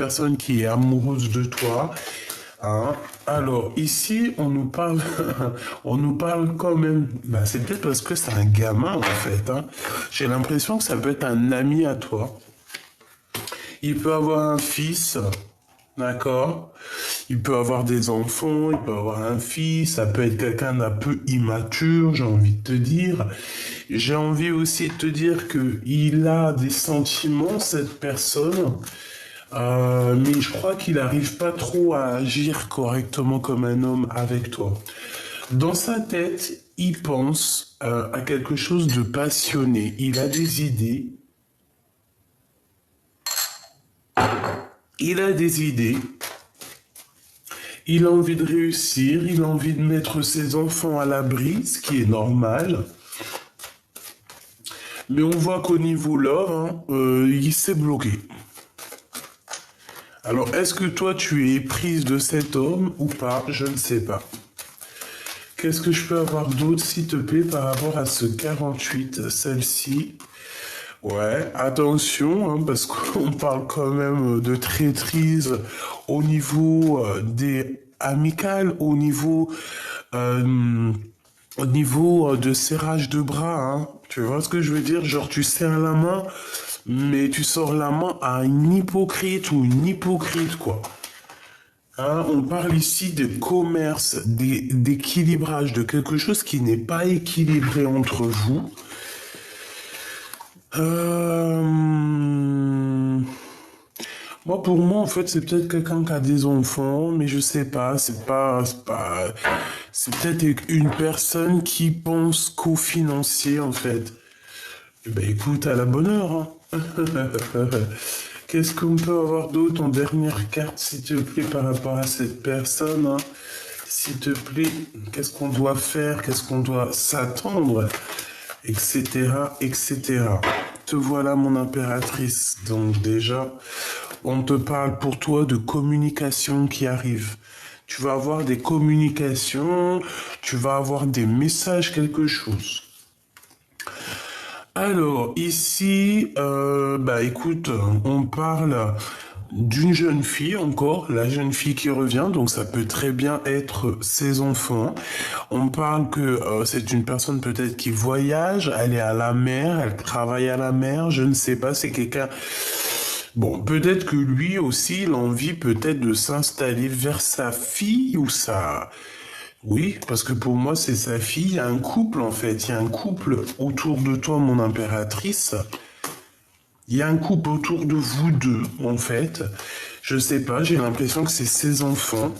personne qui est amoureuse de toi. Hein. Alors, ici, on nous parle, on nous parle quand même, bah, c'est peut-être parce que c'est un gamin, en fait. Hein. J'ai l'impression que ça peut être un ami à toi. Il peut avoir un fils, d'accord? Il peut avoir des enfants, il peut avoir un fils, ça peut être quelqu'un d'un peu immature, j'ai envie de te dire. J'ai envie aussi de te dire que il a des sentiments, cette personne, mais je crois qu'il n'arrive pas trop à agir correctement comme un homme avec toi. Dans sa tête, il pense à quelque chose de passionné. Il a des idées. Il a des idées. Il a envie de réussir. Il a envie de mettre ses enfants à l'abri, ce qui est normal. Mais on voit qu'au niveau love, hein, il s'est bloqué. Alors, est-ce que toi, tu es prise de cet homme ou pas? Je ne sais pas. Qu'est-ce que je peux avoir d'autre, s'il te plaît, par rapport à ce 48, celle-ci? Ouais, attention, hein, parce qu'on parle quand même de traîtrise au niveau des amicales, au niveau de serrage de bras. Hein. Tu vois ce que je veux dire? Genre, tu serres la main, mais tu sors la main à un hypocrite ou une hypocrite, quoi. Hein, on parle ici de commerce, d'équilibrage, de quelque chose qui n'est pas équilibré entre vous. Pour moi, en fait, c'est peut-être quelqu'un qui a des enfants, mais je sais pas, c'est peut-être une personne qui pense qu'au financier, en fait. Eh ben, écoute, à la bonne heure, hein. Qu'est-ce qu'on peut avoir d'autre en dernière carte, s'il te plaît, par rapport à cette personne, hein? S'il te plaît, qu'est-ce qu'on doit faire, qu'est-ce qu'on doit s'attendre, etc., etc. Te voilà, mon impératrice. Donc déjà, on te parle pour toi de communication qui arrive. Tu vas avoir des communications, tu vas avoir des messages, quelque chose. Alors, ici, écoute, on parle d'une jeune fille encore, la jeune fille qui revient, donc ça peut très bien être ses enfants. On parle que c'est une personne peut-être qui voyage, elle est à la mer, elle travaille à la mer, je ne sais pas, c'est quelqu'un... Bon, peut-être que lui aussi, il a envie peut-être de s'installer vers sa fille ou sa... Oui, parce que pour moi, c'est sa fille. Il y a un couple, en fait. Il y a un couple autour de toi, mon impératrice. Il y a un couple autour de vous deux, en fait. Je sais pas, j'ai l'impression que c'est ses enfants.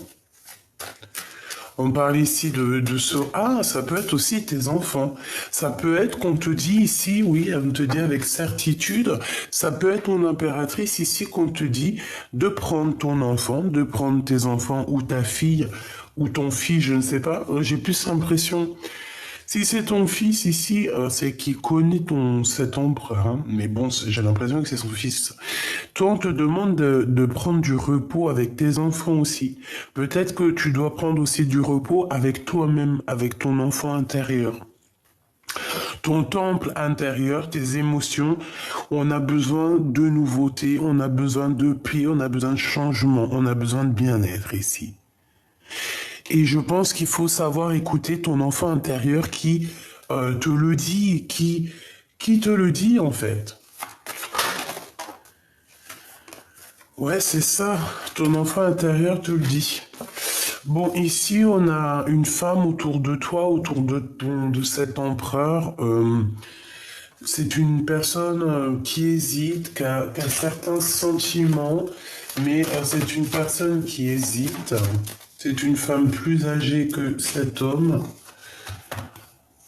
On parle ici de ce... Ah, ça peut être aussi tes enfants. Ça peut être qu'on te dit ici, oui, on te dit avec certitude, ça peut être mon impératrice ici qu'on te dit de prendre ton enfant, de prendre tes enfants ou ta fille ou ton fils, je ne sais pas. J'ai plus l'impression... Si c'est ton fils ici, c'est qu'il connaît cet empereur. Hein. Mais bon, j'ai l'impression que c'est son fils. Toi, on te demande de prendre du repos avec tes enfants aussi. Peut-être que tu dois prendre aussi du repos avec toi-même, avec ton enfant intérieur. Ton temple intérieur, tes émotions, on a besoin de nouveautés, on a besoin de paix, on a besoin de changement, on a besoin de bien-être ici. Et je pense qu'il faut savoir écouter ton enfant intérieur qui te le dit, qui te le dit en fait. Ouais, c'est ça, ton enfant intérieur te le dit. Bon, ici, on a une femme autour de toi, autour de cet empereur. C'est une personne qui hésite, qui a certains sentiments, mais c'est une personne qui hésite. C'est une femme plus âgée que cet homme.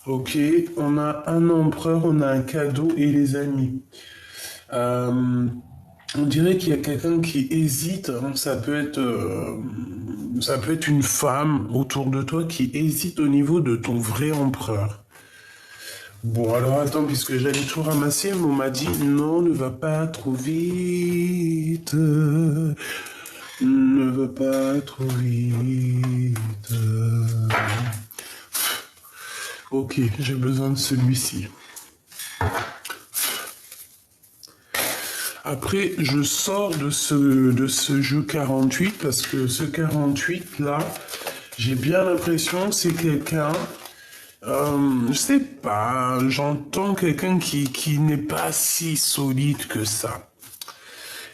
Ok, on a un empereur, on a un cadeau et les amis. On dirait qu'il y a quelqu'un qui hésite. Hein. Ça peut être une femme autour de toi qui hésite au niveau de ton vrai empereur. Bon, alors attends, puisque j'allais tout ramasser, mais on m'a dit non, ne va pas trop vite. Ne va pas trop vite. Ok, j'ai besoin de celui-ci. Après, je sors de ce jeu 48 parce que ce 48 là, j'ai bien l'impression que c'est quelqu'un, je sais pas, j'entends quelqu'un qui n'est pas si solide que ça.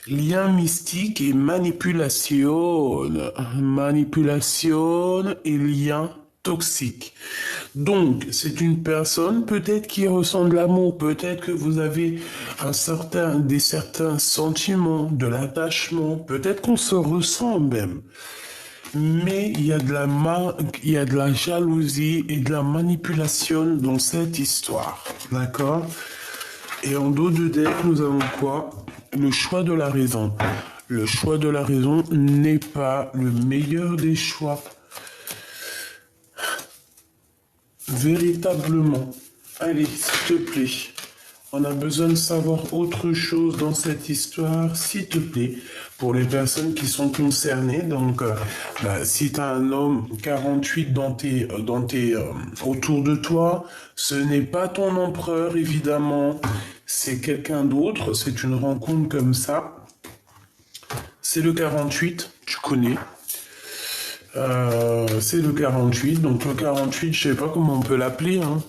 Lien mystique et manipulation. Manipulation et lien toxique. Donc, c'est une personne peut-être qui ressent de l'amour, peut-être que vous avez certains sentiments, de l'attachement, peut-être qu'on se ressent même. Mais il y a de la jalousie et de la manipulation dans cette histoire. D'accord? Et en dos de deck, nous avons quoi? Le choix de la raison. Le choix de la raison n'est pas le meilleur des choix. Véritablement. Allez, s'il te plaît. On a besoin de savoir autre chose dans cette histoire, s'il te plaît, pour les personnes qui sont concernées. Donc, si tu as un homme 48 autour de toi, ce n'est pas ton empereur, évidemment. C'est quelqu'un d'autre. C'est une rencontre comme ça. C'est le 48, tu connais. C'est le 48. Donc, le 48, je sais pas comment on peut l'appeler, hein.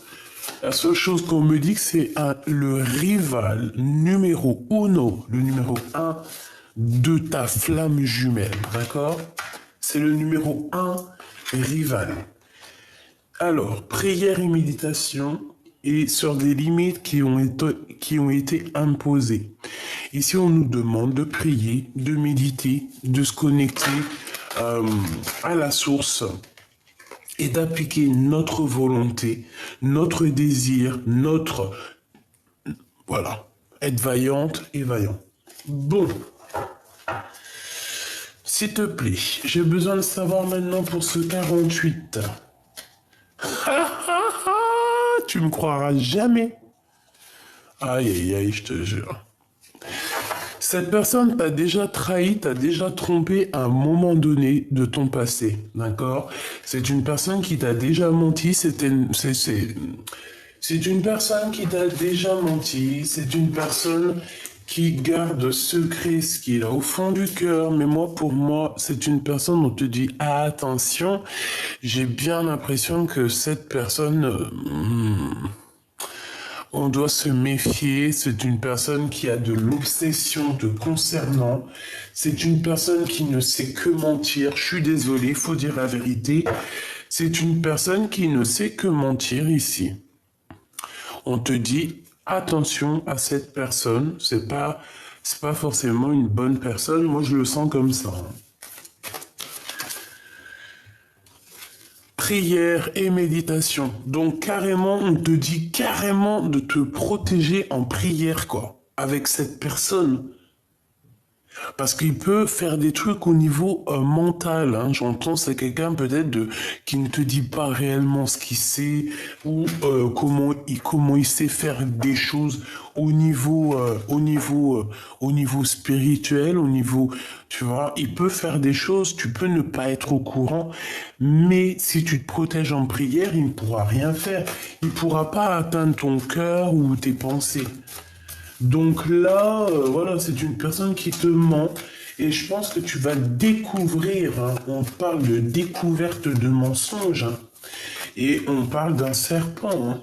La seule chose qu'on me dit, que c'est le rival numéro uno, le numéro un de ta flamme jumelle, d'accord? C'est le numéro un rival. Alors, prière et méditation et sur des limites qui ont été imposées. Ici, on nous demande de prier, de méditer, de se connecter à la source et d'appliquer notre volonté, notre désir, voilà, être vaillante et vaillant. Bon, s'il te plaît, j'ai besoin de savoir maintenant pour ce 48. Tu me croiras jamais. Aïe, aïe, aïe, je te jure. Cette personne t'a déjà trahi, t'a déjà trompé à un moment donné de ton passé, d'accord? C'est une personne qui t'a déjà menti, c'est une personne qui t'a déjà menti, c'est une personne qui garde secret ce qu'il a au fond du cœur, mais pour moi, c'est une personne où on te dit, ah, attention, j'ai bien l'impression que cette personne... on doit se méfier, c'est une personne qui a de l'obsession te concernant, c'est une personne qui ne sait que mentir, je suis désolé, il faut dire la vérité, c'est une personne qui ne sait que mentir ici. On te dit, attention à cette personne, c'est pas forcément une bonne personne, moi je le sens comme ça. Prière et méditation. Donc carrément, on te dit carrément de te protéger en prière, quoi, avec cette personne. Parce qu'il peut faire des trucs au niveau mental. Hein. J'entends, c'est quelqu'un peut-être qui ne te dit pas réellement ce qu'il sait ou comment il sait faire des choses au niveau spirituel, au niveau, tu vois, il peut faire des choses, tu peux ne pas être au courant, mais si tu te protèges en prière, il ne pourra rien faire. Il ne pourra pas atteindre ton cœur ou tes pensées. Donc là, voilà, c'est une personne qui te ment et je pense que tu vas découvrir, hein, on parle de découverte de mensonges, hein, et on parle d'un serpent. Hein.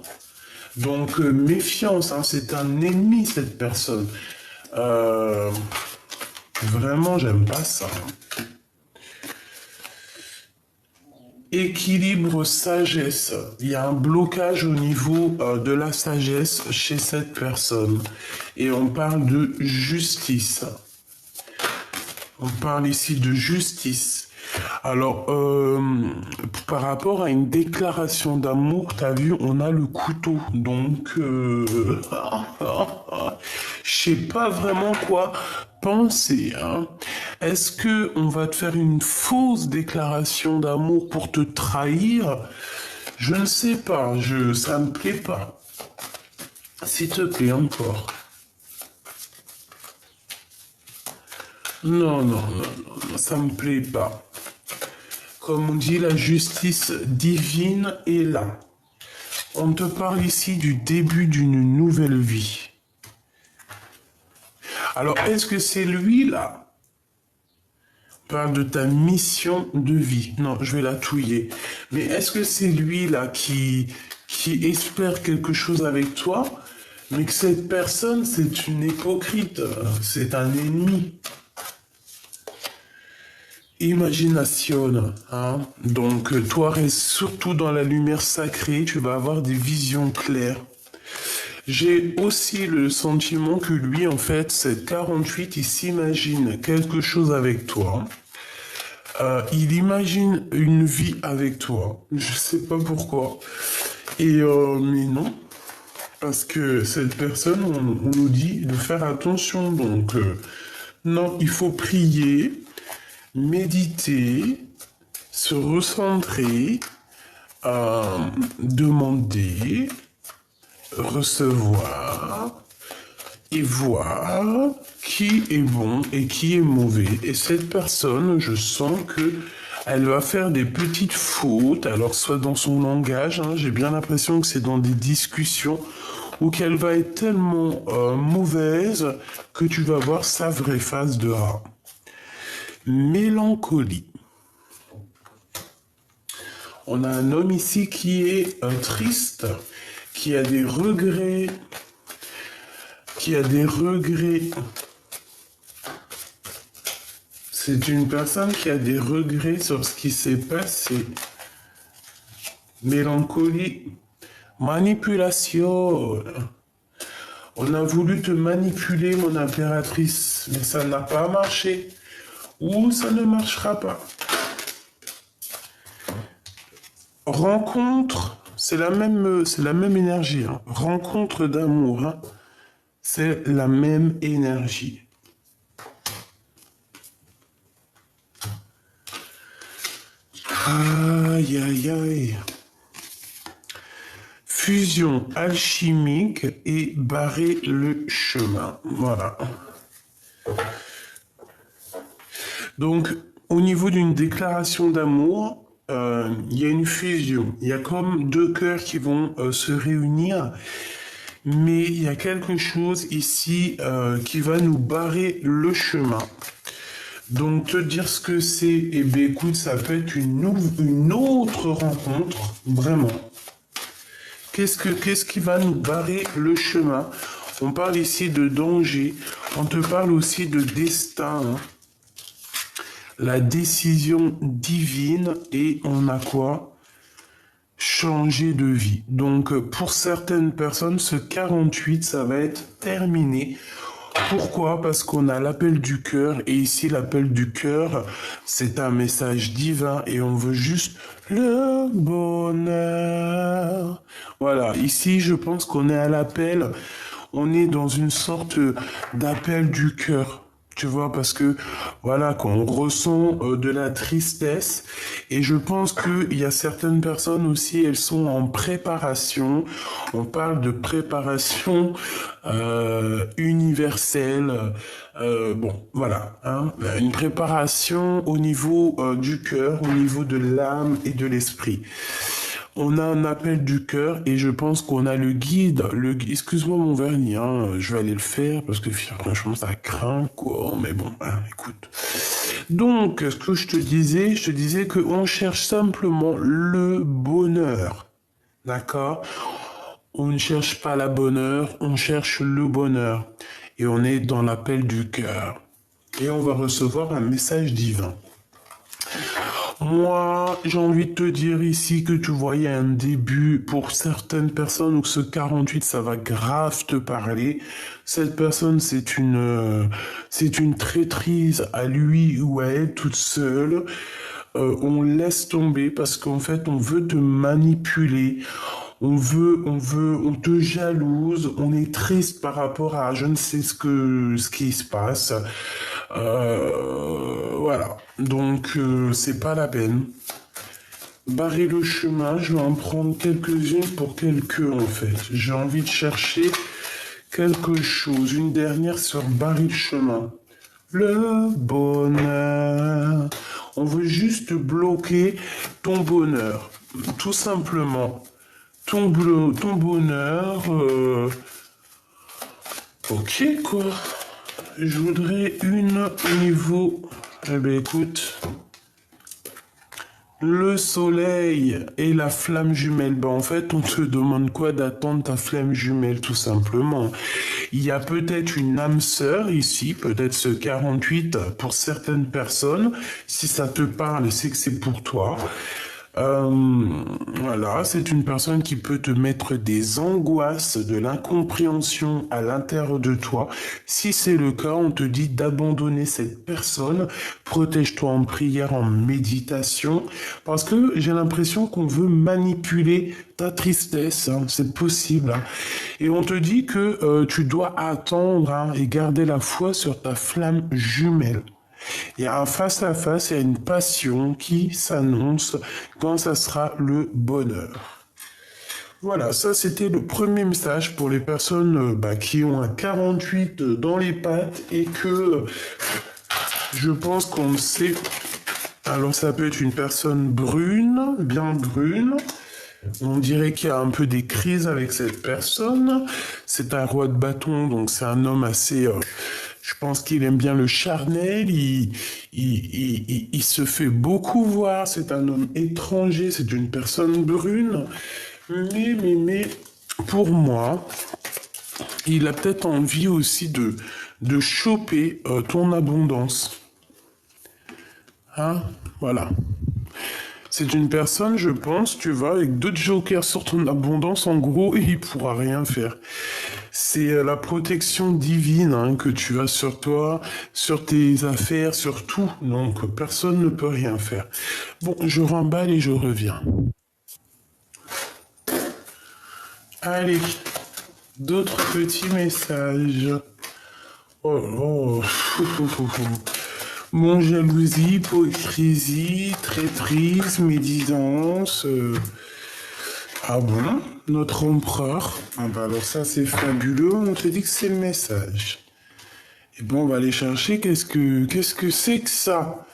Donc méfiance, hein, c'est un ennemi cette personne. Vraiment, j'aime pas ça. Hein. Équilibre sagesse. Il y a un blocage au niveau de la sagesse chez cette personne. Et on parle de justice. On parle ici de justice. Alors, par rapport à une déclaration d'amour, t'as vu, on a le couteau. Donc, je sais pas vraiment quoi penser. Hein. Est-ce que on va te faire une fausse déclaration d'amour pour te trahir? Je ne sais pas. Ça me plaît pas. S'il te plaît, encore. Non, ça me plaît pas. Comme on dit, la justice divine est là. On te parle ici du début d'une nouvelle vie. Alors, est-ce que c'est lui, là? On parle de ta mission de vie. Non, je vais la touiller. Mais est-ce que c'est lui, là, qui espère quelque chose avec toi, mais que cette personne, c'est une hypocrite, c'est un ennemi? Imagination, hein. Donc, toi, reste surtout dans la lumière sacrée, tu vas avoir des visions claires. J'ai aussi le sentiment que lui, en fait, cette 48, il s'imagine quelque chose avec toi. Il imagine une vie avec toi. Je sais pas pourquoi. Mais non. Parce que cette personne, on nous dit de faire attention. Donc, non, il faut prier, méditer, se recentrer, demander, recevoir et voir qui est bon et qui est mauvais. Et cette personne, je sens que elle va faire des petites fautes, alors soit dans son langage, hein, j'ai bien l'impression que c'est dans des discussions, ou qu'elle va être tellement mauvaise que tu vas voir sa vraie face de rat. Mélancolie. On a un homme ici qui est triste, qui a des regrets, C'est une personne qui a des regrets sur ce qui s'est passé. Mélancolie. Manipulation. On a voulu te manipuler, mon impératrice, mais ça n'a pas marché. Ou ça ne marchera pas. Rencontre, c'est la même énergie. Hein. Rencontre d'amour, hein. C'est la même énergie. Aïe, aïe, aïe. Fusion alchimique et barrer le chemin. Voilà. Donc, au niveau d'une déclaration d'amour, il y a une fusion. Il y a comme deux cœurs qui vont se réunir. Mais il y a quelque chose ici qui va nous barrer le chemin. Donc, te dire ce que c'est, eh bien, écoute, ça peut être une autre rencontre, vraiment. Qu'est-ce qui va nous barrer le chemin? On parle ici de danger, on te parle aussi de destin, hein. La décision divine, et on a quoi? Changer de vie. Donc, pour certaines personnes, ce 48, ça va être terminé. Pourquoi? Parce qu'on a l'appel du cœur, et ici l'appel du cœur, c'est un message divin et on veut juste le bonheur. Voilà, ici je pense qu'on est à l'appel, on est dans une sorte d'appel du cœur. Tu vois, parce que, voilà, quand on ressent de la tristesse, et je pense qu'il y a certaines personnes aussi, elles sont en préparation. On parle de préparation universelle. Bon, voilà, hein, une préparation au niveau du cœur, au niveau de l'âme et de l'esprit. On a un appel du cœur et je pense qu'on a le guide. Excuse-moi mon vernis, hein, je vais aller le faire parce que franchement ça craint quoi. Mais bon, hein, écoute. Donc, ce que je te disais qu'on cherche simplement le bonheur. D'accord? On ne cherche pas la bonheur, on cherche le bonheur. Et on est dans l'appel du cœur. Et on va recevoir un message divin. Moi, j'ai envie de te dire ici que tu voyais un début pour certaines personnes où ce 48, ça va grave te parler. Cette personne, c'est une traîtrise à lui ou à elle toute seule. On laisse tomber parce qu'en fait, on veut te manipuler. On te jalouse, on est triste par rapport à je ne sais ce qui se passe. Voilà. Donc, c'est pas la peine. Barrer le chemin, je vais en prendre quelques-unes pour quelques, en fait. J'ai envie de chercher quelque chose. Une dernière sur barrer le chemin. Le bonheur. On veut juste bloquer ton bonheur. Tout simplement. Ton bonheur. Ok, quoi. je voudrais une au niveau... Eh bien, écoute... Le soleil et la flamme jumelle. Ben, en fait, on te demande quoi d'attendre ta flamme jumelle, tout simplement. Il y a peut-être une âme sœur ici, peut-être ce 48 pour certaines personnes. Si ça te parle, c'est que c'est pour toi. Voilà, c'est une personne qui peut te mettre des angoisses, de l'incompréhension à l'intérieur de toi. Si c'est le cas, on te dit d'abandonner cette personne. Protège-toi en prière, en méditation, parce que j'ai l'impression qu'on veut manipuler ta tristesse, hein, c'est possible. Hein. Et on te dit que tu dois attendre hein, et garder la foi sur ta flamme jumelle. Il y a un face-à-face, il y a une passion qui s'annonce quand ça sera le bonheur. Voilà, ça c'était le premier message pour les personnes qui ont un 48 dans les pattes et que je pense qu'on le sait. Alors ça peut être une personne brune, bien brune. On dirait qu'il y a un peu des crises avec cette personne. C'est un roi de bâton, donc c'est un homme assez... je pense qu'il aime bien le charnel, il se fait beaucoup voir, c'est un homme étranger, c'est une personne brune. Mais, pour moi, il a peut-être envie aussi de choper ton abondance. Hein? Voilà. C'est une personne, je pense, tu vas avec deux jokers sur ton abondance, en gros, et il pourra rien faire. C'est la protection divine hein, que tu as sur toi, sur tes affaires, sur tout. Donc, personne ne peut rien faire. Bon, je remballe et je reviens. Allez, d'autres petits messages. Oh, oh. Mon jalousie, hypocrisie, traîtrise, médisance. Ah bon? Notre empereur? Ah bah alors ça c'est fabuleux, on te dit que c'est le message. Et bon, on va aller chercher qu'est-ce que c'est que ça?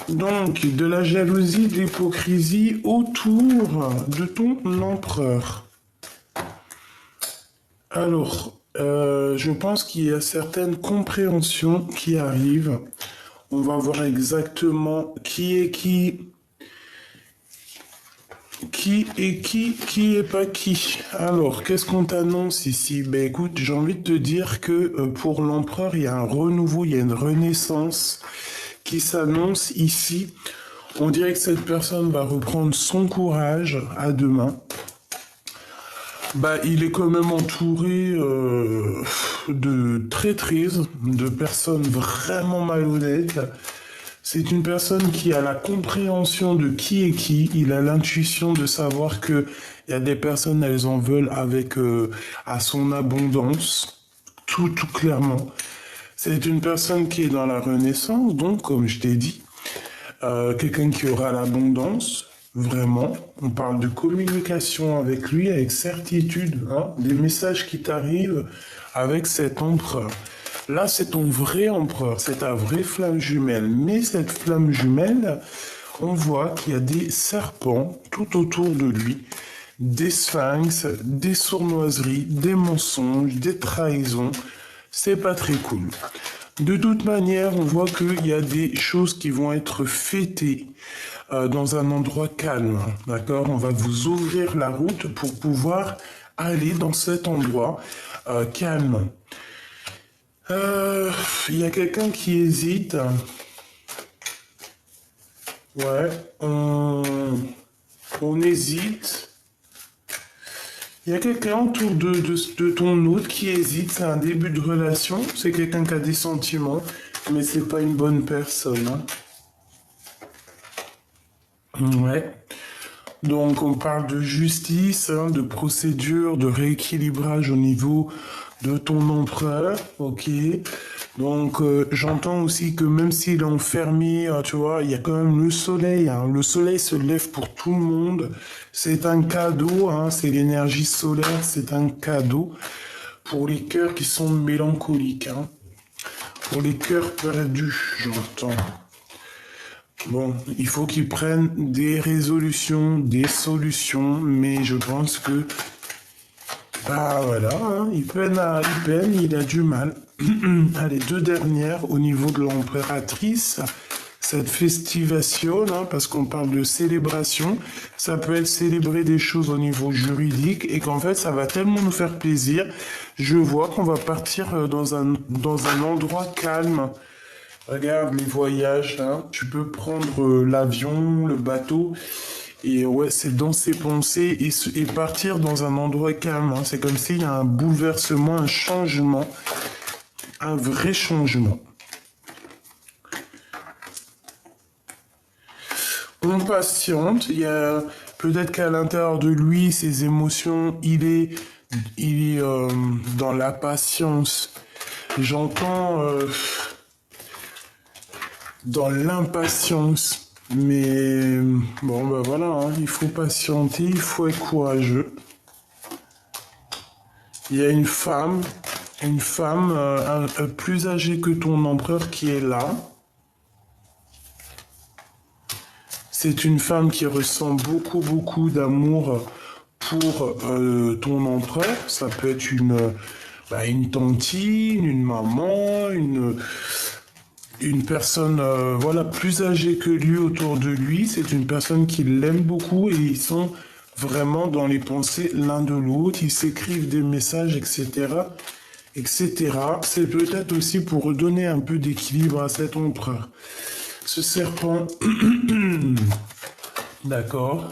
Donc, de la jalousie, de l'hypocrisie autour de ton empereur. Alors, je pense qu'il y a certaines compréhensions qui arrivent. On va voir exactement qui est qui est pas qui. Alors, qu'est-ce qu'on t'annonce ici? Ben écoute, j'ai envie de te dire que pour l'empereur, il y a un renouveau, il y a une renaissance qui s'annonce ici. On dirait que cette personne va reprendre son courage à deux mains. Bah, il est quand même entouré de traîtrises, de personnes vraiment malhonnêtes. C'est une personne qui a la compréhension de qui est qui. Il a l'intuition de savoir que il y a des personnes, elles en veulent avec à son abondance, tout clairement. C'est une personne qui est dans la renaissance, donc comme je t'ai dit, quelqu'un qui aura l'abondance. Vraiment, on parle de communication avec lui, avec certitude, hein, des messages qui t'arrivent avec cet empereur. Là, c'est ton vrai empereur, c'est ta vraie flamme jumelle. Mais cette flamme jumelle, on voit qu'il y a des serpents tout autour de lui, des sphinx, des sournoiseries, des mensonges, des trahisons. C'est pas très cool. De toute manière, on voit qu'il y a des choses qui vont être fêtées dans un endroit calme, d'accord? On va vous ouvrir la route pour pouvoir aller dans cet endroit calme. Il y a quelqu'un qui hésite. Ouais, on hésite. Il y a quelqu'un autour de ton hôte qui hésite. C'est un début de relation. C'est quelqu'un qui a des sentiments, mais c'est pas une bonne personne. Hein. Ouais. Donc on parle de justice, hein, de procédure, de rééquilibrage au niveau de ton empereur, ok. Donc j'entends aussi que même s'il est enfermé, tu vois, il y a quand même le soleil. Hein. Le soleil se lève pour tout le monde. C'est un cadeau, hein, c'est l'énergie solaire, c'est un cadeau pour les cœurs qui sont mélancoliques. Hein. Pour les cœurs perdus, j'entends. Bon, il faut qu'ils prennent des résolutions, des solutions, mais je pense que Ah voilà, hein, il peine, il a du mal. Allez, deux dernières au niveau de l'empératrice. Cette festivation, hein, parce qu'on parle de célébration, ça peut être célébrer des choses au niveau juridique et qu'en fait ça va tellement nous faire plaisir. Je vois qu'on va partir dans un endroit calme. Regarde les voyages, là. Tu peux prendre l'avion, le bateau, et ouais, c'est dans ses pensées et partir dans un endroit calme, hein. C'est comme s'il y a un bouleversement, un changement, un vrai changement. On patiente, il y a peut-être qu'à l'intérieur de lui, ses émotions, il est dans la patience. J'entends dans l'impatience. Mais bon, ben voilà, hein, il faut patienter, il faut être courageux. Il y a une femme plus âgée que ton empereur qui est là. C'est une femme qui ressent beaucoup, beaucoup d'amour pour ton empereur. Ça peut être une tantine, une maman, une personne voilà, plus âgée que lui autour de lui. C'est une personne qui l'aime beaucoup et ils sont vraiment dans les pensées l'un de l'autre. Ils s'écrivent des messages, etc. etc. C'est peut-être aussi pour redonner un peu d'équilibre à cet empereur. Ce serpent, d'accord.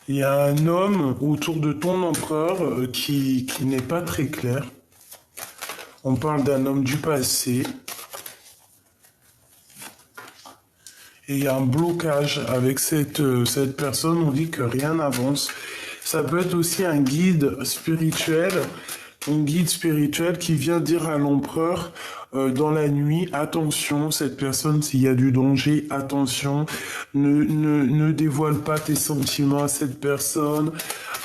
Il y a un homme autour de ton empereur qui n'est pas très clair. On parle d'un homme du passé. Et il y a un blocage avec cette personne, on dit que rien n'avance. Ça peut être aussi un guide spirituel qui vient dire à l'empereur dans la nuit, attention, cette personne, s'il y a du danger, attention, ne dévoile pas tes sentiments à cette personne,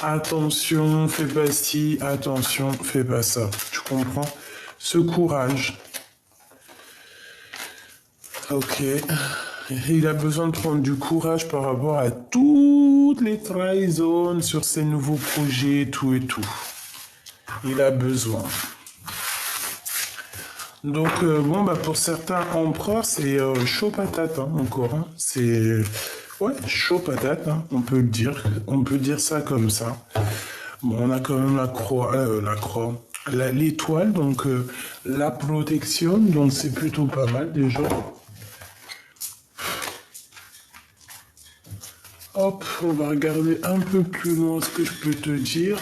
attention, fais pas ci, attention, fais pas ça. Tu comprends? Ce courage. Ok. Il a besoin de prendre du courage par rapport à toutes les trahisons sur ses nouveaux projets, tout et tout. Il a besoin. Donc, bon, bah, pour certains empereurs, c'est chaud patate, hein, encore. Hein. C'est, ouais, chaud patate, hein, on peut le dire. On peut dire ça comme ça. Bon, on a quand même l'étoile, donc la protection, donc c'est plutôt pas mal déjà. Hop, on va regarder un peu plus loin ce que je peux te dire.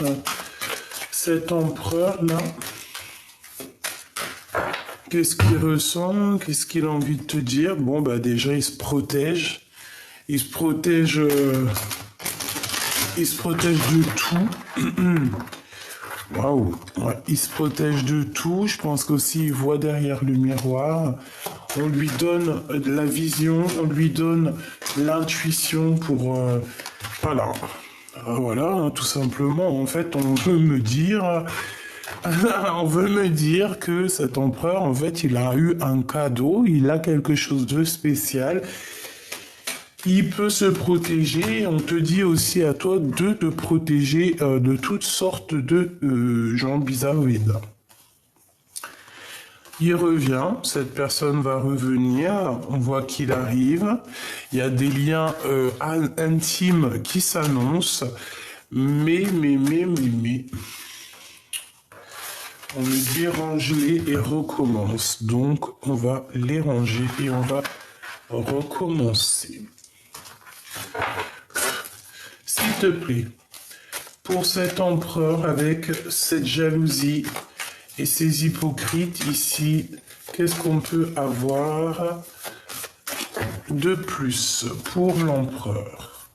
Cet empereur-là, qu'est-ce qu'il ressent? Qu'est-ce qu'il a envie de te dire? Bon, bah déjà, il se protège. Il se protège de tout. Waouh, ouais, il se protège de tout. Je pense qu'aussi il voit derrière le miroir. On lui donne la vision, on lui donne l'intuition pour voilà. Voilà, hein, tout simplement. En fait, on veut me dire, on veut me dire que cet empereur, en fait, il a eu un cadeau, il a quelque chose de spécial. Il peut se protéger. On te dit aussi à toi de te protéger de toutes sortes de gens bizarroïdes. Il revient, cette personne va revenir, on voit qu'il arrive. Il y a des liens intimes qui s'annoncent. Mais. On les dérange-les et recommence. Donc, on va les ranger et on va recommencer. S'il te plaît, pour cet empereur avec cette jalousie et ces hypocrites ici, qu'est-ce qu'on peut avoir de plus pour l'empereur?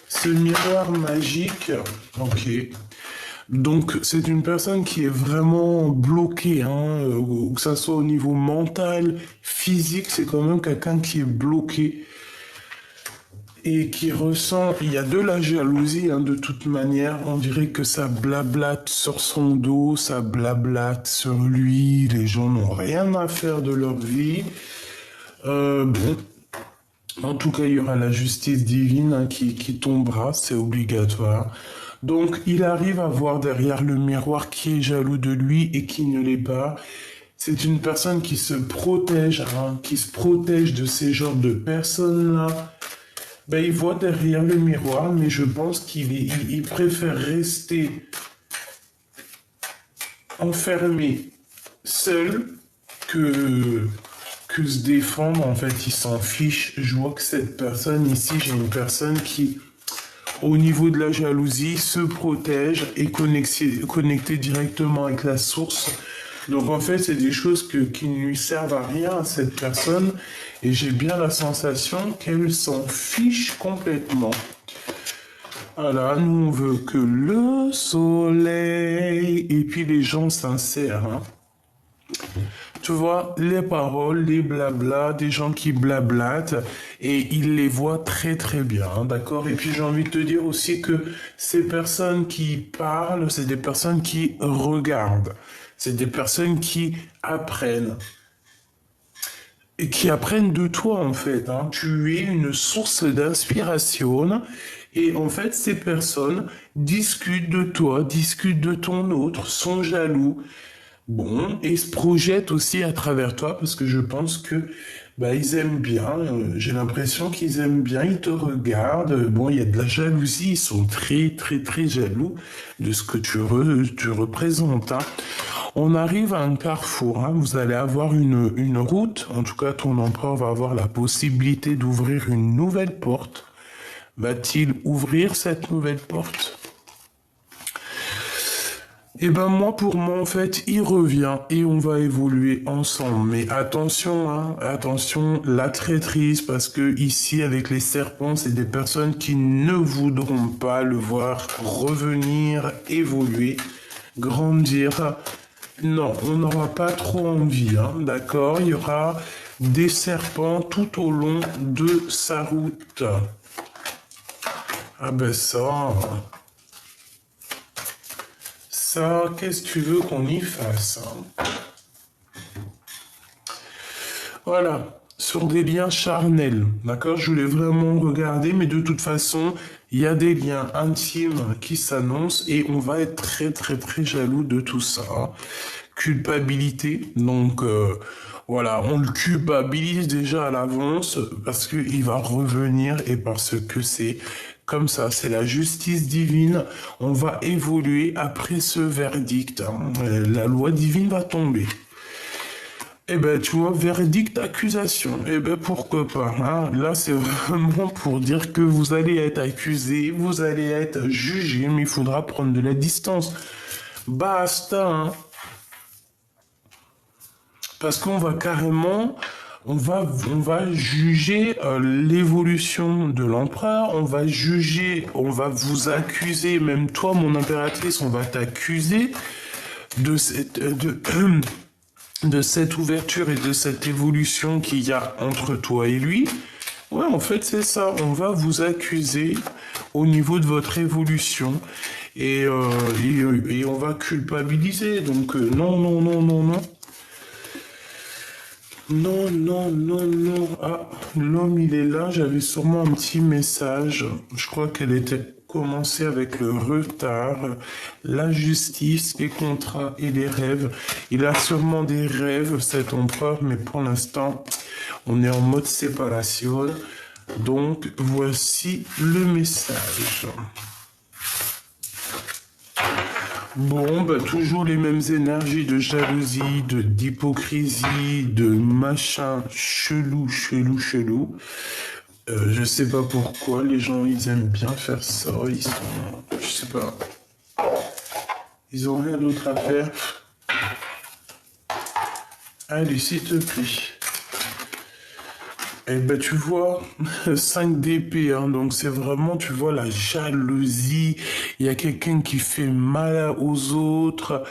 Ce miroir magique, ok. Donc, c'est une personne qui est vraiment bloquée, hein, que ça soit au niveau mental, physique, c'est quand même quelqu'un qui est bloqué et qui ressent, il y a de la jalousie, hein, de toute manière, on dirait que ça blablate sur son dos, ça blablate sur lui, les gens n'ont rien à faire de leur vie. Bon, En tout cas, il y aura la justice divine hein, qui tombera, c'est obligatoire. Donc, il arrive à voir derrière le miroir qui est jaloux de lui et qui ne l'est pas. C'est une personne qui se protège, hein, qui se protège de ces genres de personnes-là. Ben, il voit derrière le miroir, mais je pense il préfère rester enfermé, seul, que, que se défendre. En fait, il s'en fiche. Je vois que cette personne ici, j'ai une personne qui, au niveau de la jalousie, se protège et connecté directement avec la source. Donc en fait, c'est des choses qui ne lui servent à rien à cette personne et j'ai bien la sensation qu'elle s'en fiche complètement. Voilà, nous on veut que le soleil et puis les gens sincères. Hein. Tu vois, les paroles, les blabla, des gens qui blablatent et ils les voient très très bien, hein, d'accord? Et puis j'ai envie de te dire aussi que ces personnes qui parlent, c'est des personnes qui regardent, c'est des personnes qui apprennent et qui apprennent de toi en fait. Hein. Tu es une source d'inspiration et en fait ces personnes discutent de toi, discutent de ton autre, sont jaloux. Bon, et se projettent aussi à travers toi parce que je pense que bah, ils aiment bien. J'ai l'impression qu'ils aiment bien, ils te regardent. Bon, il y a de la jalousie, ils sont très très très jaloux de ce que tu représentes. Hein. On arrive à un carrefour. Hein. Vous allez avoir une route. En tout cas, ton empereur va avoir la possibilité d'ouvrir une nouvelle porte. Va-t-il ouvrir cette nouvelle porte? Eh ben moi, pour moi, en fait, il revient et on va évoluer ensemble. Mais attention, hein, attention, la traîtrise, parce que ici, avec les serpents, c'est des personnes qui ne voudront pas le voir revenir, évoluer, grandir. Non, on n'aura pas trop envie, hein, d'accord? Il y aura des serpents tout au long de sa route. Ah ben ça... Ça, qu'est-ce que tu veux qu'on y fasse? Hein? Voilà, sur des liens charnels, d'accord? Je voulais vraiment regarder, mais de toute façon, il y a des liens intimes qui s'annoncent et on va être très très très jaloux de tout ça. Hein. Culpabilité, donc voilà, on le culpabilise déjà à l'avance parce qu'il va revenir et parce que c'est comme ça, c'est la justice divine. On va évoluer après ce verdict. Hein. La loi divine va tomber. Eh ben, tu vois, verdict, accusation. Eh ben, pourquoi pas. Hein. Là, c'est vraiment pour dire que vous allez être accusé, vous allez être jugé, mais il faudra prendre de la distance. Basta. Hein. Parce qu'on va carrément, on va juger l'évolution de l'empereur, on va juger, on va vous accuser, même toi, mon impératrice, on va t'accuser de de cette ouverture et de cette évolution qu'il y a entre toi et lui. Ouais, en fait, c'est ça. On va vous accuser au niveau de votre évolution et on va culpabiliser. Donc, non, non, non, non, non. Non, non, non, non. Ah, l'homme, il est là. J'avais sûrement un petit message. Je crois qu'elle était commencée avec le retard, la justice, les contrats et les rêves. Il a sûrement des rêves, cet empereur, mais pour l'instant, on est en mode séparation. Donc, voici le message. Bon, bah, toujours les mêmes énergies de jalousie, d'hypocrisie, de machin chelou, chelou, chelou. Je sais pas pourquoi les gens ils aiment bien faire ça. Ils sont, je sais pas, ils ont rien d'autre à faire. Allez, s'il te plaît. Eh ben, tu vois, 5 d'épée, hein, donc c'est vraiment, tu vois, la jalousie. Il y a quelqu'un qui fait mal aux autres.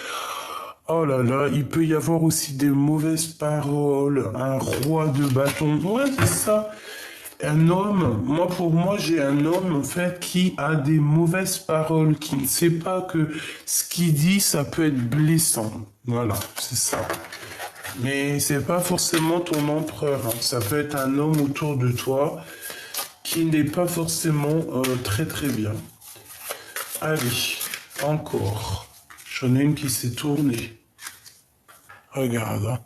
Oh là là, il peut y avoir aussi des mauvaises paroles. Un roi de bâton. Ouais, c'est ça. Un homme, moi pour moi, j'ai un homme en fait qui a des mauvaises paroles, qui ne sait pas que ce qu'il dit, ça peut être blessant. Voilà, c'est ça. Mais c'est pas forcément ton empereur, hein. Ça peut être un homme autour de toi qui n'est pas forcément très très bien. Allez, encore. J'en ai une qui s'est tournée. Regarde, hein.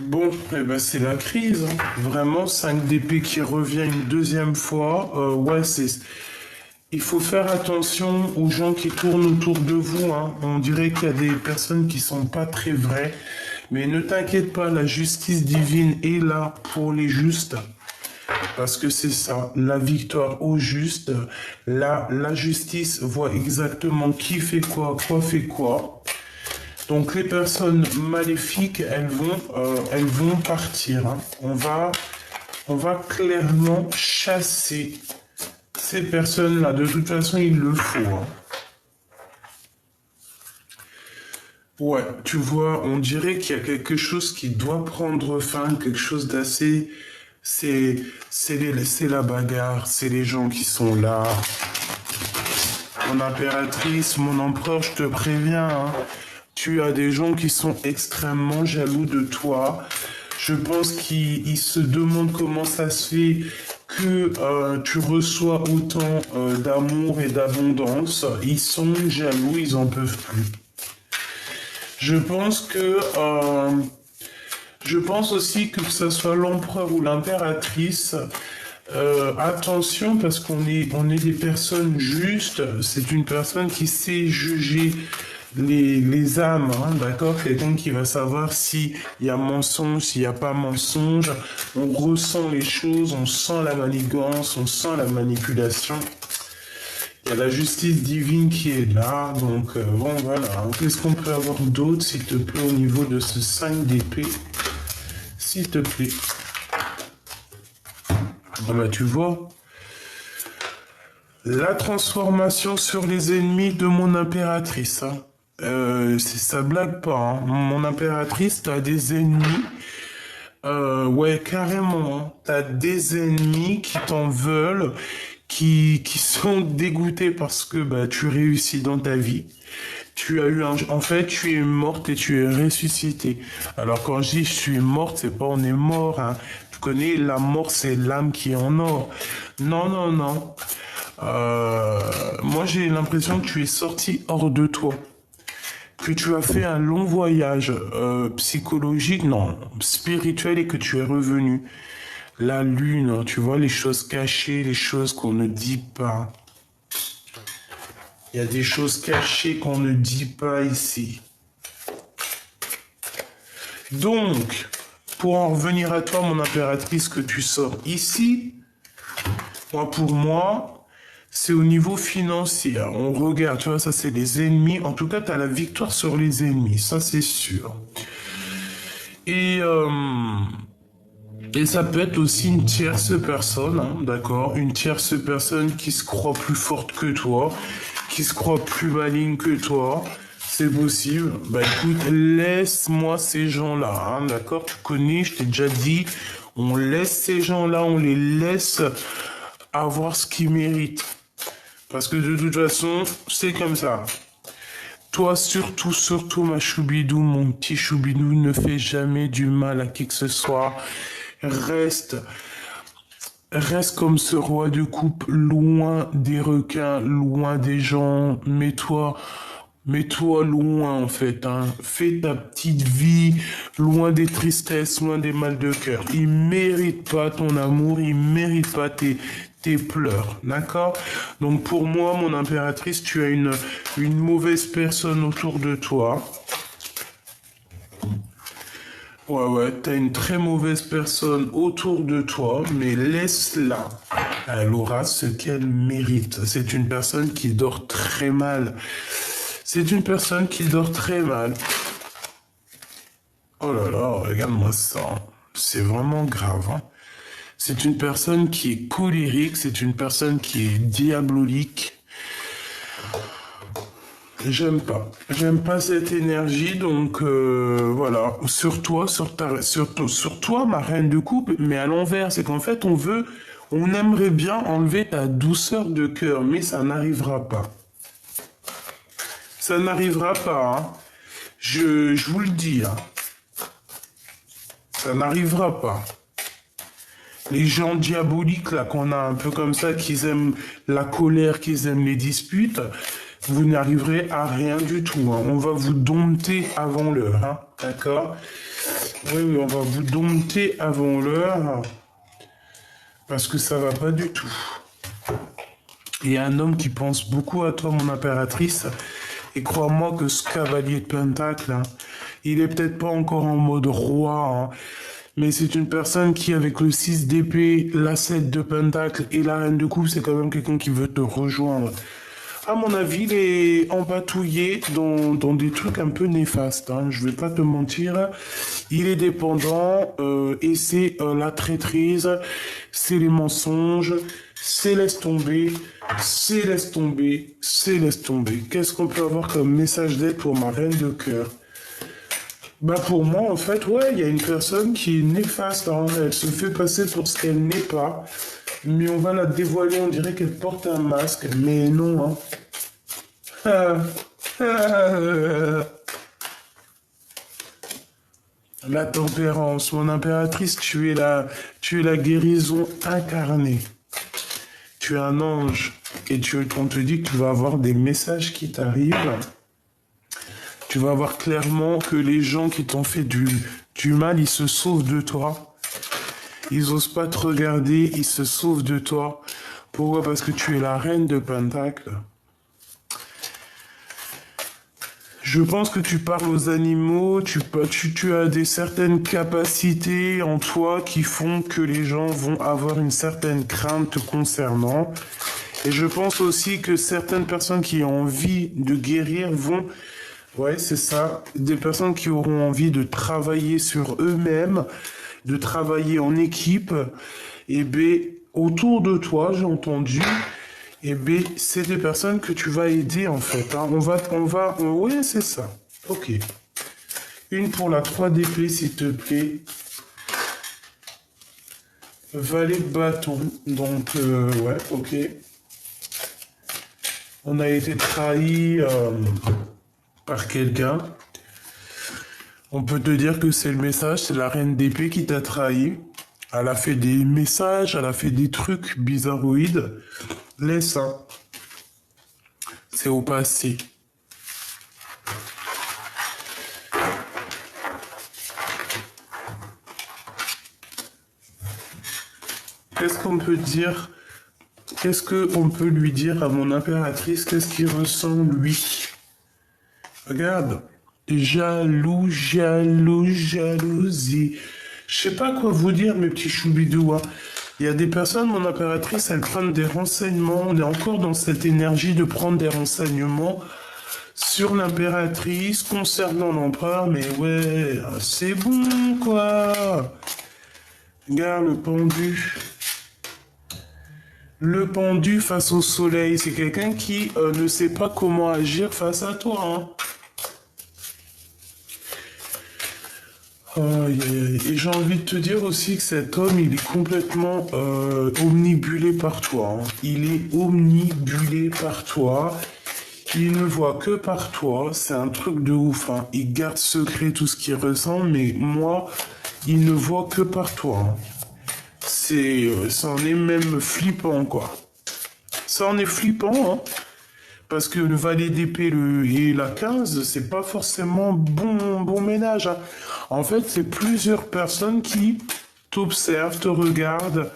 Bon, eh ben c'est la crise, hein. Vraiment, 5 d'épée qui revient une deuxième fois. Ouais, c'est... Il faut faire attention aux gens qui tournent autour de vous, hein. On dirait qu'il y a des personnes qui sont pas très vraies. Mais ne t'inquiète pas, la justice divine est là pour les justes. Parce que c'est ça, la victoire au juste. La justice voit exactement qui fait quoi fait quoi. Donc les personnes maléfiques, elles vont partir, hein. On va clairement chasser ces personnes-là. De toute façon, il le faut, hein. Ouais, tu vois, on dirait qu'il y a quelque chose qui doit prendre fin, quelque chose d'assez... C'est la bagarre, c'est les gens qui sont là. Mon impératrice, mon empereur, je te préviens, hein. Tu as des gens qui sont extrêmement jaloux de toi. Je pense qu'ils se demandent comment ça se fait que tu reçois autant d'amour et d'abondance. Ils sont jaloux, ils en peuvent plus. Je pense que... je pense aussi que ce soit l'empereur ou l'impératrice, attention parce on est des personnes justes. C'est une personne qui sait juger les âmes, hein, d'accord? Quelqu'un qui va savoir s'il y a mensonge, s'il n'y a pas mensonge. On ressent les choses, on sent la manigance, on sent la manipulation. Il y a la justice divine qui est là, donc bon voilà. Qu'est-ce qu'on peut avoir d'autre, s'il te plaît, au niveau de ce 5 d'épée? S'il te plaît. Ah bah tu vois. La transformation sur les ennemis de mon impératrice, hein. Ça blague pas, hein. Mon impératrice, t'as des ennemis. Ouais, carrément, hein. T'as des ennemis qui t'en veulent, qui sont dégoûtés parce que bah, tu réussis dans ta vie. Tu as eu en fait, tu es morte et tu es ressuscitée. Alors quand je dis je suis morte, c'est pas on est mort, hein. Tu connais, la mort, c'est l'âme qui est en or. Non, non, non. Moi, j'ai l'impression que tu es sorti hors de toi. Que tu as fait un long voyage psychologique, non, spirituel, et que tu es revenu. La lune, hein, tu vois, les choses cachées, les choses qu'on ne dit pas. Il y a des choses cachées qu'on ne dit pas ici. Donc, pour en revenir à toi, mon impératrice, que tu sors ici, pour moi, c'est au niveau financier. On regarde, tu vois, ça c'est les ennemis. En tout cas, tu as la victoire sur les ennemis, ça c'est sûr. Et ça peut être aussi une tierce personne, hein, d'accord? Une tierce personne qui se croit plus forte que toi, qui se croit plus maligne que toi. C'est possible. Bah écoute, laisse-moi ces gens-là, hein, d'accord? Tu connais, je t'ai déjà dit, on laisse ces gens-là, on les laisse avoir ce qu'ils méritent. Parce que de toute façon, c'est comme ça. Toi, surtout, ma choubidou, mon petit choubidou, ne fais jamais du mal à qui que ce soit. Reste comme ce roi de coupe, loin des requins, loin des gens. Mets-toi loin, en fait, hein. Fais ta petite vie, loin des tristesses, loin des mal de cœur. Il mérite pas ton amour, il mérite pas tes pleurs, d'accord? Donc pour moi, mon impératrice, tu as une mauvaise personne autour de toi. Ouais, t'as une très mauvaise personne autour de toi, mais laisse-la. Elle aura ce qu'elle mérite. C'est une personne qui dort très mal. C'est une personne qui dort très mal. Oh là là, regarde-moi ça. C'est vraiment grave, hein. C'est une personne qui est colérique, c'est une personne qui est diabolique. J'aime pas cette énergie, donc voilà. Sur toi, ma reine de coupe, mais à l'envers, c'est qu'en fait, on aimerait bien enlever ta douceur de cœur, mais ça n'arrivera pas. Ça n'arrivera pas, hein. Je vous le dis, hein. Ça n'arrivera pas. Les gens diaboliques, là, qu'on a un peu comme ça, qui aiment la colère, qui aiment les disputes, vous n'arriverez à rien du tout. Hein. On va vous dompter avant l'heure. Hein. D'accord? Oui, on va vous dompter avant l'heure. Parce que ça va pas du tout. Il y a un homme qui pense beaucoup à toi, mon impératrice. Et crois-moi que ce cavalier de Pentacle, hein, il est peut-être pas encore en mode roi, hein, mais c'est une personne qui, avec le 6 d'épée, la 7 de Pentacle et la reine de coupe, c'est quand même quelqu'un qui veut te rejoindre. À mon avis, il est empatouillé dans des trucs un peu néfastes. Hein. Je vais pas te mentir. Il est dépendant et c'est la traîtrise, c'est les mensonges, c'est laisse tomber, c'est laisse tomber, c'est laisse tomber. Qu'est-ce qu'on peut avoir comme message d'aide pour ma reine de cœur? Bah pour moi, en fait, ouais, il y a une personne qui est néfaste. Hein. Elle se fait passer pour ce qu'elle n'est pas. Mais on va la dévoiler, on dirait qu'elle porte un masque. Mais non, hein. La tempérance, mon impératrice, tu es la guérison incarnée. Tu es un ange. Et on te dit que tu vas avoir des messages qui t'arrivent. Tu vas voir clairement que les gens qui t'ont fait du mal, ils se sauvent de toi. Ils osent pas te regarder, ils se sauvent de toi. Pourquoi? Parce que tu es la reine de Pentacle. Je pense que tu parles aux animaux, tu as des certaines capacités en toi qui font que les gens vont avoir une certaine crainte te concernant. Et je pense aussi que certaines personnes qui ont envie de guérir vont... Ouais, c'est ça. Des personnes qui auront envie de travailler sur eux-mêmes, de travailler en équipe. Et bien, autour de toi, j'ai entendu... Eh bien, c'est des personnes que tu vas aider, en fait. Hein. Oui, c'est ça. Ok. Une pour la 3 d'épée, s'il te plaît. Valet de bâton. Donc, ouais, ok. On a été trahi par quelqu'un. On peut te dire que c'est le message, c'est la reine d'épée qui t'a trahi. Elle a fait des messages, elle a fait des trucs bizarroïdes. Laisse ça. C'est au passé. Qu'est-ce qu'on peut dire? Qu'est-ce qu'on peut lui dire à mon impératrice? Qu'est-ce qu'il ressent, lui? Regarde. Jaloux, jaloux, jalousie. Je sais pas quoi vous dire, mes petits choubidous. Hein. Il y a des personnes, mon impératrice, elles prennent des renseignements. On est encore dans cette énergie de prendre des renseignements sur l'impératrice concernant l'empereur. Mais ouais, c'est bon, quoi. Regarde le pendu. Le pendu face au soleil, c'est quelqu'un qui ne sait pas comment agir face à toi. Hein. Et j'ai envie de te dire aussi que cet homme, il est complètement omnibulé par toi. Hein. Il est omnibulé par toi. Il ne voit que par toi. C'est un truc de ouf. Hein. Il garde secret tout ce qu'il ressent, mais moi, il ne voit que par toi. Hein. Ça en est même flippant, quoi. Ça en est flippant, hein. Parce que le valet d'épée et la 15, c'est pas forcément bon ménage. Hein. En fait, c'est plusieurs personnes qui t'observent, te regardent.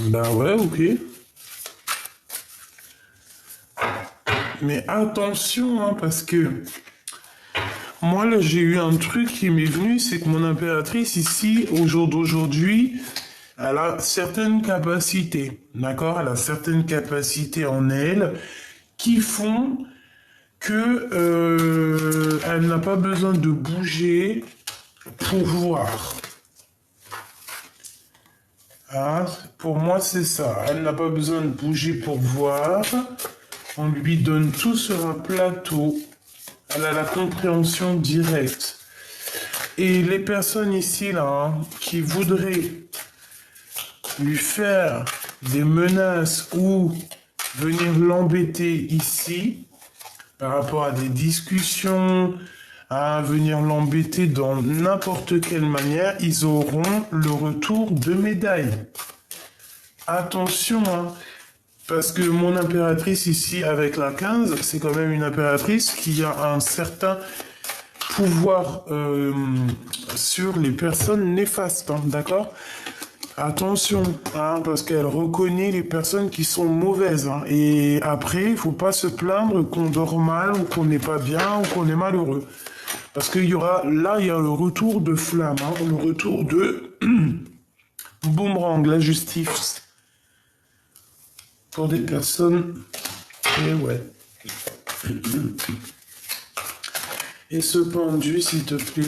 Ben ouais, ok. Mais attention, hein, parce que moi, là, j'ai eu un truc qui m'est venu, c'est que mon impératrice, ici, au jour d'aujourd'hui, elle a certaines capacités, d'accord? Elle a certaines capacités en elle qui font que elle n'a pas besoin de bouger pour voir. Hein? Pour moi, c'est ça. Elle n'a pas besoin de bouger pour voir. On lui donne tout sur un plateau. Elle a la compréhension directe. Et les personnes ici, là, hein, qui voudraient lui faire des menaces ou venir l'embêter ici, par rapport à des discussions, à venir l'embêter dans n'importe quelle manière, ils auront le retour de médaille. Attention, hein, parce que mon impératrice ici avec la 15, c'est quand même une impératrice qui a un certain pouvoir sur les personnes néfastes, hein, d'accord? Attention, hein, parce qu'elle reconnaît les personnes qui sont mauvaises. Hein, et après, il faut pas se plaindre qu'on dort mal ou qu'on n'est pas bien ou qu'on est malheureux. Parce qu'il y aura, là, il y a le retour de flamme, hein, le retour de boomerang, la justice. Pour des personnes, et ouais. Et ce pendu, s'il te plaît.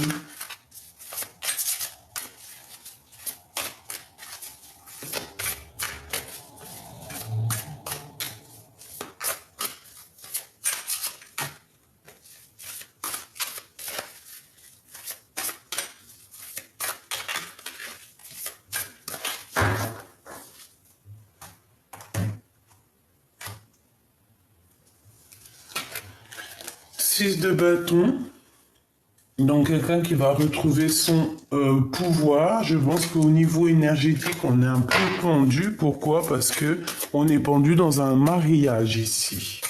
De bâton, donc quelqu'un qui va retrouver son pouvoir. Je pense qu'au niveau énergétique, on est un peu pendu. Pourquoi? Parce que on est pendu dans un mariage ici.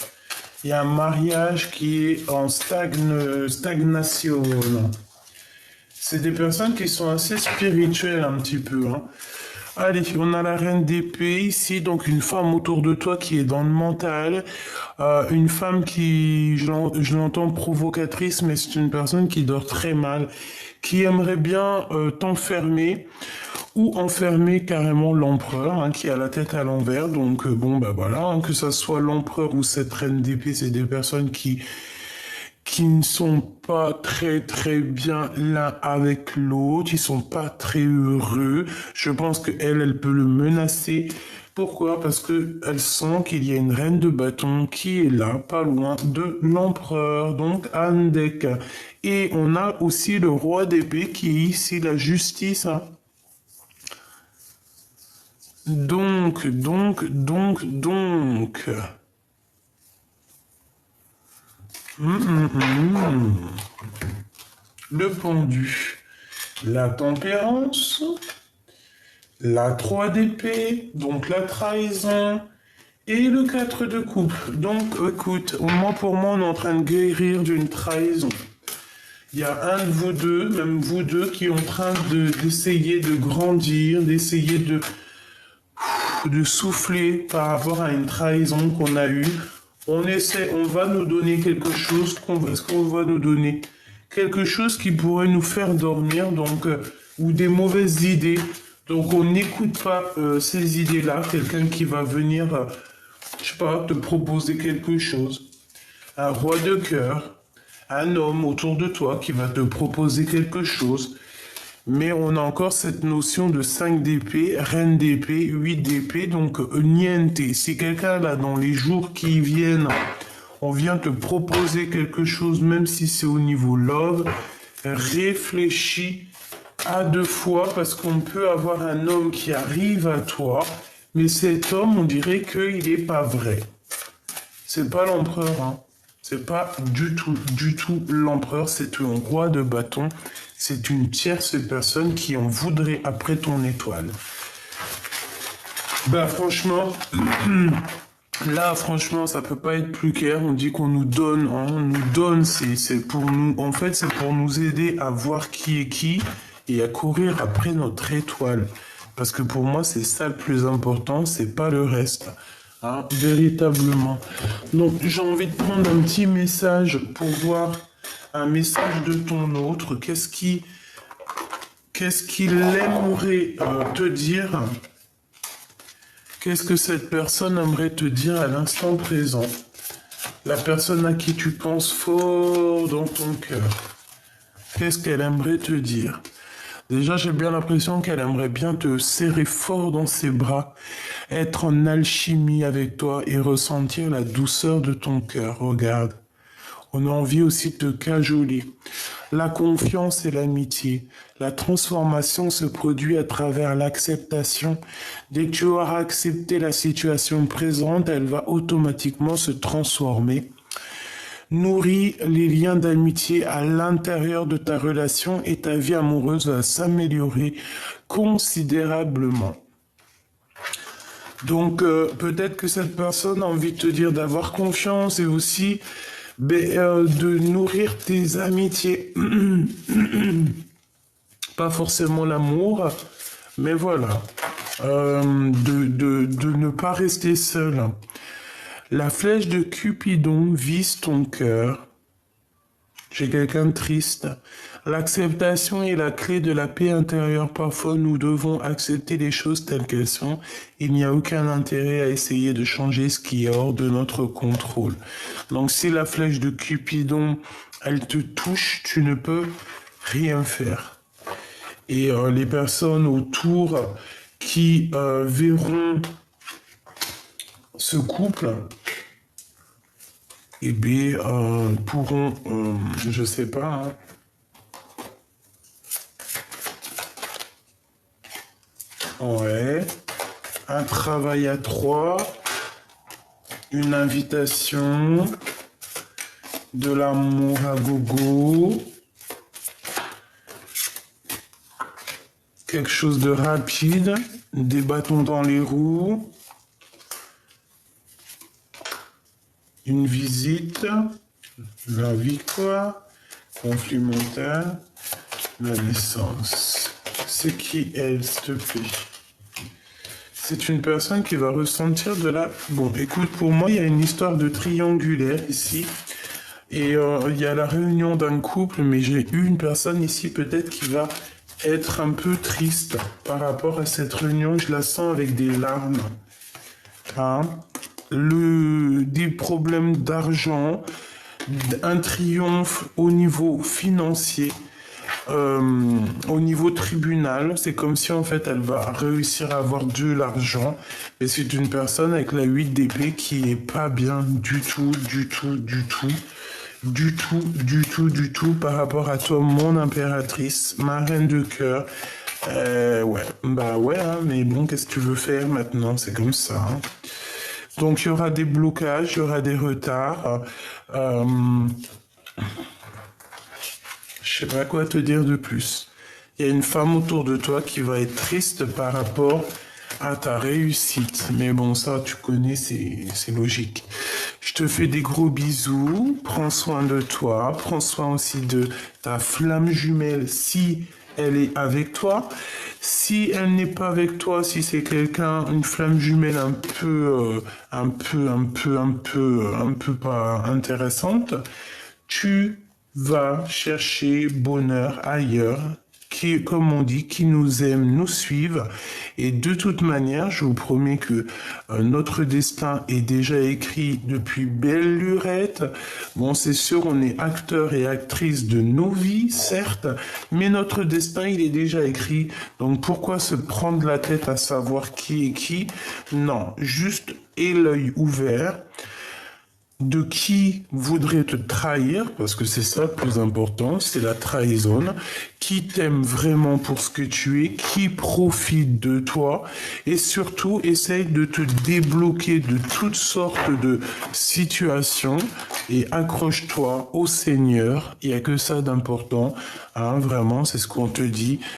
Il y a un mariage qui est en stagnation. C'est des personnes qui sont assez spirituelles un petit peu. Hein. Allez, on a la reine d'épée ici, donc une femme autour de toi qui est dans le mental, une femme qui, je l'entends provocatrice, mais c'est une personne qui dort très mal, qui aimerait bien t'enfermer ou enfermer carrément l'empereur, hein, qui a la tête à l'envers. Donc bon, bah voilà, hein, que ça soit l'empereur ou cette reine d'épée, c'est des personnes qui ne sont pas très très bien l'un avec l'autre, ils sont pas très heureux. Je pense que elle peut le menacer. Pourquoi? Parce que elle sent qu'il y a une reine de bâton qui est là, pas loin de l'empereur, donc Andek. Et on a aussi le roi d'épée qui est ici, la justice. Hein. Donc. Le pendu, la tempérance, la 3 d'épée, donc la trahison, et le 4 de coupe. Donc, écoute, pour moi, on est en train de guérir d'une trahison. Il y a un de vous deux, même vous deux, qui est en train d'essayer de grandir, d'essayer de souffler par rapport à une trahison qu'on a eue. On va nous donner quelque chose, ce qu'on va nous donner quelque chose qui pourrait nous faire dormir, donc, ou des mauvaises idées. Donc on n'écoute pas ces idées-là, quelqu'un qui va venir, je sais pas, te proposer quelque chose. Un roi de cœur, un homme autour de toi qui va te proposer quelque chose. Mais on a encore cette notion de 5 d'épée, reine d'épée, 8 d'épée, donc niente. Si quelqu'un là, dans les jours qui viennent, on vient te proposer quelque chose, même si c'est au niveau love, réfléchis à 2 fois, parce qu'on peut avoir un homme qui arrive à toi, mais cet homme, on dirait qu'il n'est pas vrai. C'est pas l'empereur, hein. C'est pas du tout l'empereur, c'est un roi de bâton. C'est une tierce personne qui en voudrait après ton étoile. Bah franchement, là franchement ça peut pas être plus clair. On dit qu'on nous donne, hein, on nous donne, c'est pour nous, en fait c'est pour nous aider à voir qui est qui et à courir après notre étoile. Parce que pour moi c'est ça le plus important, c'est pas le reste. Hein, véritablement. Donc j'ai envie de prendre un petit message pour voir un message de ton autre. Qu'est-ce qu'il aimerait te dire? Qu'est-ce que cette personne aimerait te dire à l'instant présent? La personne à qui tu penses fort dans ton cœur. Qu'est-ce qu'elle aimerait te dire? Déjà, j'ai bien l'impression qu'elle aimerait bien te serrer fort dans ses bras, être en alchimie avec toi et ressentir la douceur de ton cœur. Regarde. On a envie aussi de te cajoler. La confiance et l'amitié. La transformation se produit à travers l'acceptation. Dès que tu auras accepté la situation présente, elle va automatiquement se transformer. nourrit les liens d'amitié à l'intérieur de ta relation et ta vie amoureuse va s'améliorer considérablement. Donc peut-être que cette personne a envie de te dire d'avoir confiance et aussi de nourrir tes amitiés. Pas forcément l'amour, mais voilà. De ne pas rester seul. La flèche de Cupidon vise ton cœur. J'ai quelqu'un de triste. L'acceptation est la clé de la paix intérieure. Parfois, nous devons accepter les choses telles qu'elles sont. Il n'y a aucun intérêt à essayer de changer ce qui est hors de notre contrôle. Donc, si la flèche de Cupidon, elle te touche, tu ne peux rien faire. Et les personnes autour qui verront ce couple, eh bien, pourront, je sais pas, hein, ouais, un travail à 3, une invitation, de l'amour à gogo, quelque chose de rapide, des bâtons dans les roues, une visite, la victoire, conflit mental, la naissance. C'est qui elle, s'il te plaît? C'est une personne qui va ressentir de la... Bon, écoute, pour moi, il y a une histoire de triangulaire ici. Et il y a la réunion d'un couple, mais j'ai eu une personne ici peut-être qui va être un peu triste par rapport à cette réunion. Je la sens avec des larmes. Hein? Des problèmes d'argent, un triomphe au niveau financier, au niveau tribunal. C'est comme si en fait elle va réussir à avoir de l'argent. Et c'est une personne avec la 8 d'épée qui est pas bien du tout par rapport à toi, mon impératrice, ma reine de cœur. Ouais, bah ouais, hein, mais bon, qu'est-ce que tu veux faire maintenant? C'est comme ça. Hein. Donc, il y aura des blocages, il y aura des retards. Je sais pas quoi te dire de plus. Il y a une femme autour de toi qui va être triste par rapport à ta réussite. Mais bon, ça, tu connais, c'est logique. Je te fais des gros bisous. Prends soin de toi. Prends soin aussi de ta flamme jumelle si elle est avec toi. Si elle n'est pas avec toi, si c'est quelqu'un, une flamme jumelle un peu pas intéressante, tu vas chercher bonheur ailleurs, qui, comme on dit, qui nous aiment, nous suivent. Et de toute manière, je vous promets que notre destin est déjà écrit depuis belle lurette. Bon, c'est sûr, on est acteurs et actrices de nos vies, certes, mais notre destin, il est déjà écrit. Donc, pourquoi se prendre la tête à savoir qui est qui? Non, juste aie l'œil ouvert. De qui voudrait te trahir, parce que c'est ça le plus important, c'est la trahison, qui t'aime vraiment pour ce que tu es, qui profite de toi, et surtout essaye de te débloquer de toutes sortes de situations, et accroche-toi au Seigneur, il n'y a que ça d'important, hein, vraiment, c'est ce qu'on te dit.